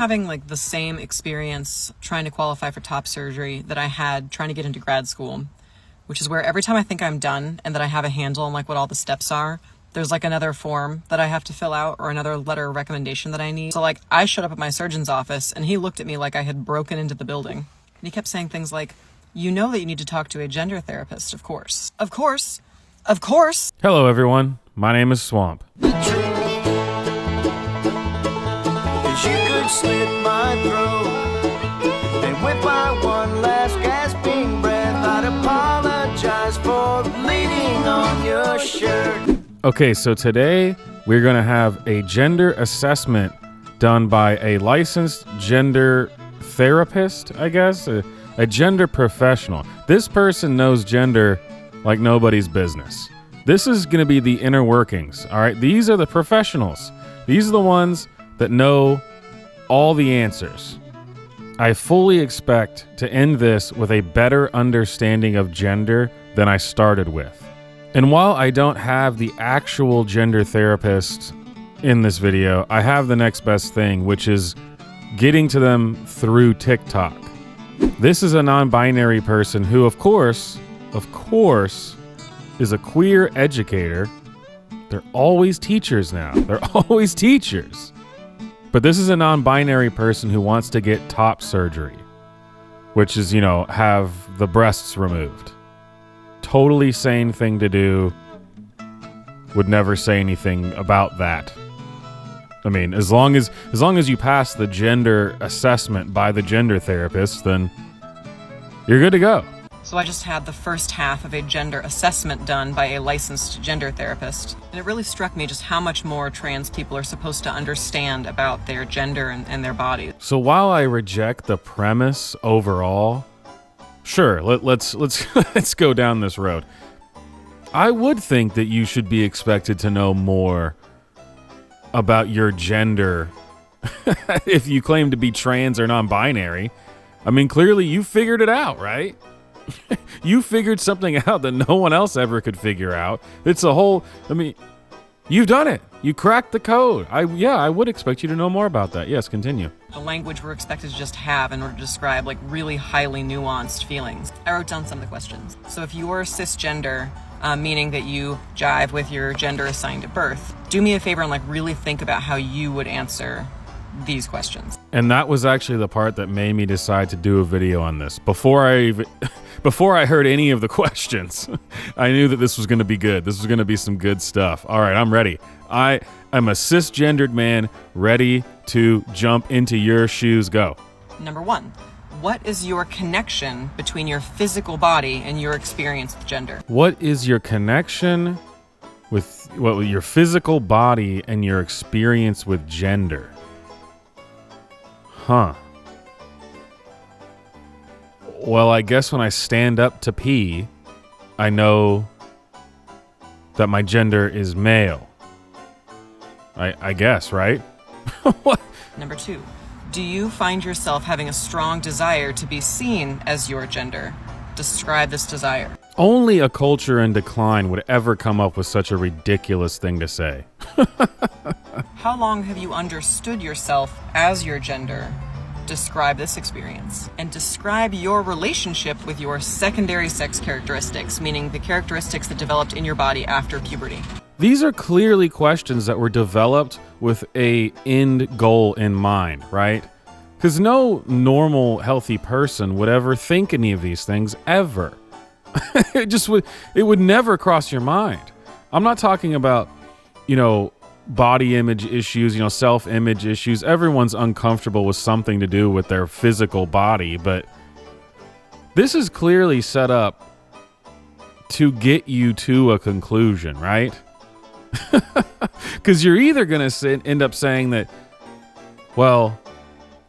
having like the same experience trying to qualify for top surgery that I had trying to get into grad school, which is where every time I think I'm done and that I have a handle on like what all the steps are, there's like another form that I have to fill out or another letter of recommendation that I need. So like I showed up at my surgeon's office and he looked at me like I had broken into the building. And he kept saying things like, you know that you need to talk to a gender therapist, of course. Of course. Of course. Hello, everyone. My name is Swamp. She could slit my throat, and with my one last gasping breath, I'd apologize for bleeding on your shirt. Okay, so today we're going to have a gender assessment done by a licensed gender therapist, I guess, a gender professional. This person knows gender like nobody's business. This is going to be the inner workings, all right? These are the professionals. These are the ones that know all the answers. I fully expect to end this with a better understanding of gender than I started with. And while I don't have the actual gender therapist in this video, I have the next best thing, which is getting to them through TikTok. This is a non-binary person who, of course, is a queer educator. They're always teachers now. They're always teachers. But this is a non-binary person who wants to get top surgery, which is, you know, have the breasts removed. Totally sane thing to do. Would never say anything about that. I mean, as long as you pass the gender assessment by the gender therapist, then you're good to go. So I just had the first half of a gender assessment done by a licensed gender therapist. And it really struck me just how much more trans people are supposed to understand about their gender and their bodies. So while I reject the premise overall, sure, let's let's go down this road. I would think that you should be expected to know more about your gender if you claim to be trans or non-binary. I mean, clearly you figured it out, right? You figured something out that no one else ever could figure out. It's a whole, I mean, you've done it. You cracked the code. I would expect you to know more about that. Yes, continue. The language we're expected to just have in order to describe like really highly nuanced feelings. I wrote down some of the questions. So if you're cisgender, meaning that you jive with your gender assigned at birth, do me a favor and like really think about how you would answer these questions. And that was actually the part that made me decide to do a video on this. Before I heard any of the questions, I knew that this was going to be good. This was going to be some good stuff. All right, I'm ready. I am a cisgendered man ready to jump into your shoes. Go. Number 1, what is your connection between your physical body and your experience with gender? What is your connection with your physical body and your experience with gender? Huh. Well, I guess when I stand up to pee, I know that my gender is male. I guess, right? What? Number 2, do you find yourself having a strong desire to be seen as your gender? Describe this desire. Only a culture in decline would ever come up with such a ridiculous thing to say. How long have you understood yourself as your gender? Describe this experience. And describe your relationship with your secondary sex characteristics, meaning the characteristics that developed in your body after puberty. These are clearly questions that were developed with a end goal in mind, right? Because no normal, healthy person would ever think any of these things, ever. It would never cross your mind. I'm not talking about, body image issues, self-image issues. Everyone's uncomfortable with something to do with their physical body, but this is clearly set up to get you to a conclusion, right? Because you're either going to end up saying that, well,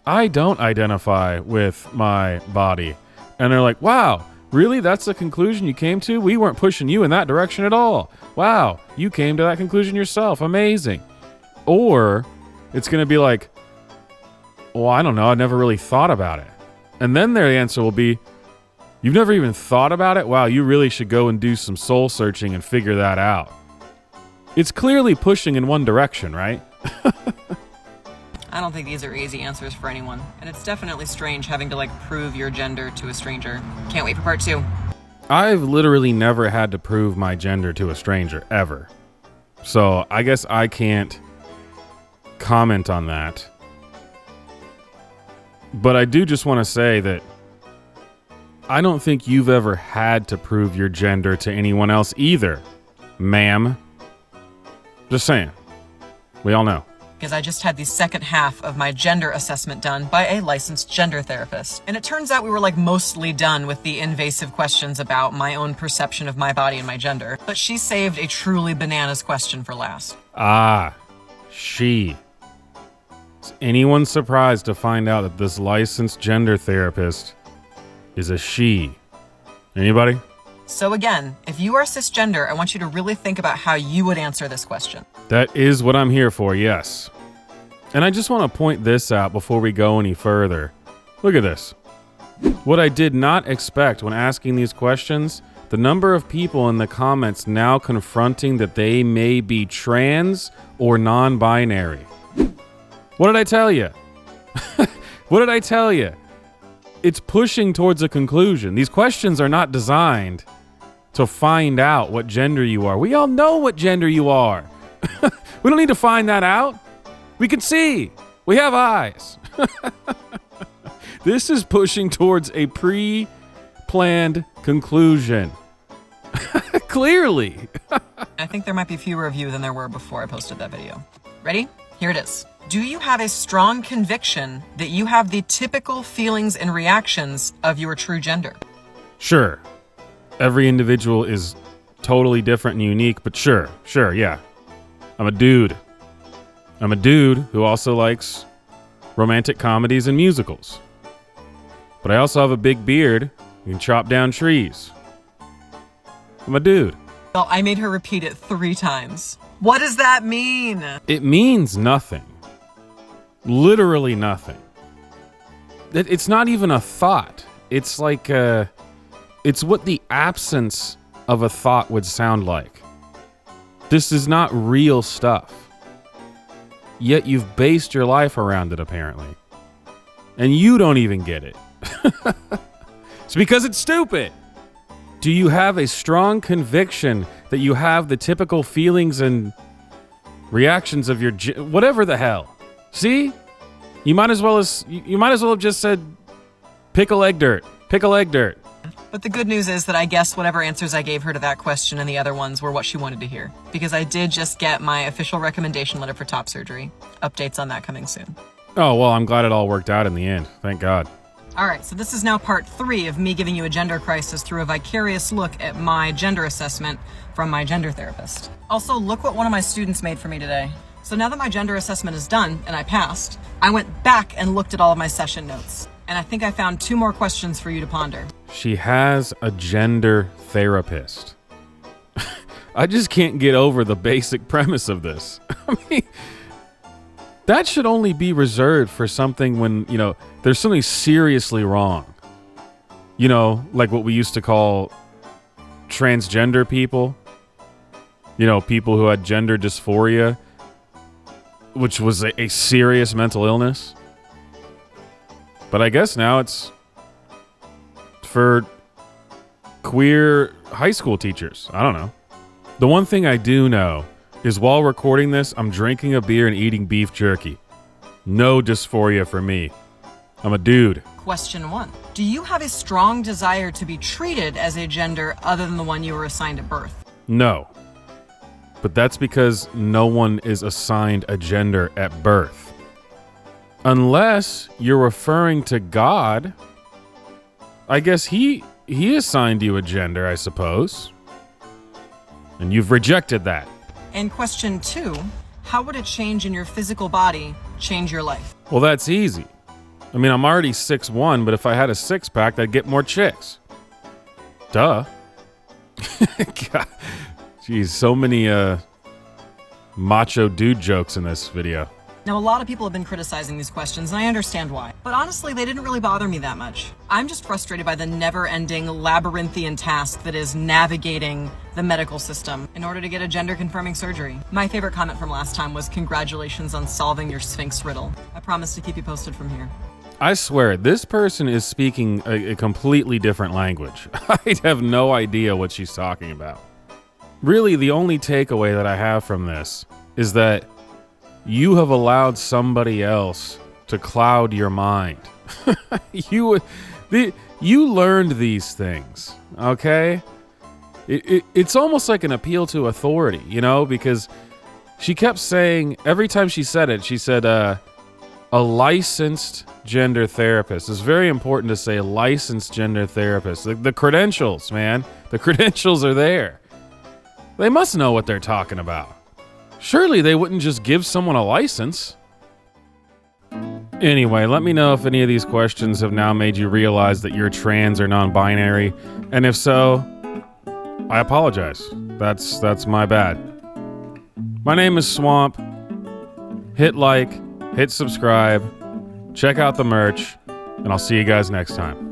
I don't identify with my body. And they're like, wow, really? That's the conclusion you came to? We weren't pushing you in that direction at all. Wow, you came to that conclusion yourself. Amazing. Or it's going to be like, well, I don't know. I never really thought about it. And then their answer will be, you've never even thought about it? Wow, you really should go and do some soul searching and figure that out. It's clearly pushing in one direction, right? I don't think these are easy answers for anyone, and it's definitely strange having to like prove your gender to a stranger. Can't wait for part 2. I've literally never had to prove my gender to a stranger, ever. So I guess I can't comment on that. But I do just want to say that I don't think you've ever had to prove your gender to anyone else either, ma'am. Just saying. We all know. Because I just had the second half of my gender assessment done by a licensed gender therapist. And it turns out we were like mostly done with the invasive questions about my own perception of my body and my gender. But she saved a truly bananas question for last. Ah, she. Is anyone surprised to find out that this licensed gender therapist is a she? Anybody? So again, if you are cisgender, I want you to really think about how you would answer this question. That is what I'm here for, yes. And I just want to point this out before we go any further. Look at this. What I did not expect when asking these questions, the number of people in the comments now confronting that they may be trans or non-binary. What did I tell you? What did I tell you? It's pushing towards a conclusion. These questions are not designed to find out what gender you are. We all know what gender you are. We don't need to find that out. We can see. We have eyes. This is pushing towards a pre-planned conclusion. Clearly. I think there might be fewer of you than there were before I posted that video. Ready? Here it is. Do you have a strong conviction that you have the typical feelings and reactions of your true gender? Sure. Every individual is totally different and unique, but sure, yeah. I'm a dude. I'm a dude who also likes romantic comedies and musicals. But I also have a big beard and can chop down trees. I'm a dude. Well, I made her repeat it 3 times. What does that mean? It means nothing. Literally nothing. It's not even a thought. It's like it's what the absence of a thought would sound like. This is not real stuff. Yet you've based your life around it, apparently. And you don't even get it. It's because it's stupid. Do you have a strong conviction that you have the typical feelings and reactions of your whatever the hell? See? You might as well have just said pick a leg dirt. Pick a leg dirt. But the good news is that I guess whatever answers I gave her to that question and the other ones were what she wanted to hear. Because I did just get my official recommendation letter for top surgery. Updates on that coming soon. Oh, well, I'm glad it all worked out in the end. Thank God. Alright, so this is now part 3 of me giving you a gender crisis through a vicarious look at my gender assessment from my gender therapist. Also, look what one of my students made for me today. So now that my gender assessment is done and I passed, I went back and looked at all of my session notes. And I think I found 2 more questions for you to ponder. She has a gender therapist. I just can't get over the basic premise of this. I mean, that should only be reserved for something when, there's something seriously wrong. Like what we used to call transgender people. People who had gender dysphoria, which was a serious mental illness. But I guess now it's for queer high school teachers. I don't know. The one thing I do know is while recording this, I'm drinking a beer and eating beef jerky. No dysphoria for me. I'm a dude. Question 1. Do you have a strong desire to be treated as a gender other than the one you were assigned at birth? No. But that's because no one is assigned a gender at birth. Unless you're referring to God. I guess he assigned you a gender, I suppose. And you've rejected that. And question 2, how would a change in your physical body change your life? Well, that's easy. I mean, I'm already 6'1", but if I had a 6-pack, I'd get more chicks. Duh. God. Jeez, so many macho dude jokes in this video. Now, a lot of people have been criticizing these questions, and I understand why. But honestly, they didn't really bother me that much. I'm just frustrated by the never-ending labyrinthian task that is navigating the medical system in order to get a gender-confirming surgery. My favorite comment from last time was, "Congratulations on solving your Sphinx riddle." I promise to keep you posted from here. I swear, this person is speaking a completely different language. I have no idea what she's talking about. Really, the only takeaway that I have from this is that you have allowed somebody else to cloud your mind. You learned these things, okay? It's almost like an appeal to authority, you know, because she kept saying, every time she said it, she said, a licensed gender therapist. It's very important to say licensed gender therapist. The credentials, man. The credentials are there. They must know what they're talking about. Surely they wouldn't just give someone a license. Anyway, let me know if any of these questions have now made you realize that you're trans or non-binary. And if so, I apologize. That's my bad. My name is Swamp. Hit like, hit subscribe, check out the merch, and I'll see you guys next time.